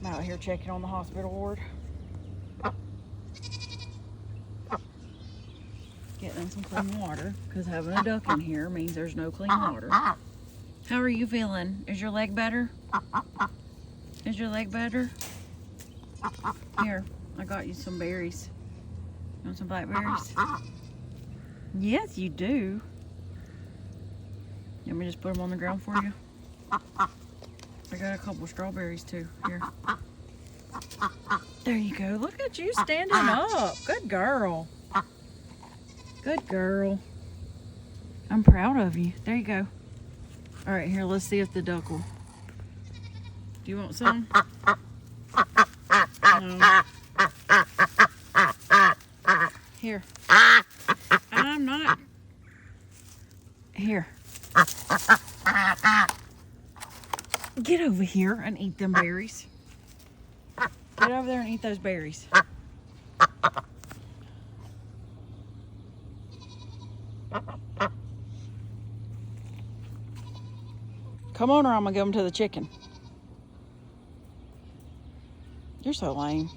I'm out here checking on the hospital ward. Getting in some clean water, because having a duck in here means there's no clean water. How are you feeling? Is your leg better? Is your leg better? Here, I got you some berries. You want some blackberries? Yes, you do. You want me to just put them on the ground for you? I got a couple strawberries too. Here. There you go. Look at you standing up. Good girl. Good girl. I'm proud of you. There you go. All right, here, let's see if the duck will. Do you want some? No. Here. I'm not. Here. Get over here and eat them berries. Get over there and eat those berries. Come on, or I'm gonna give them to the chicken. You're so lame.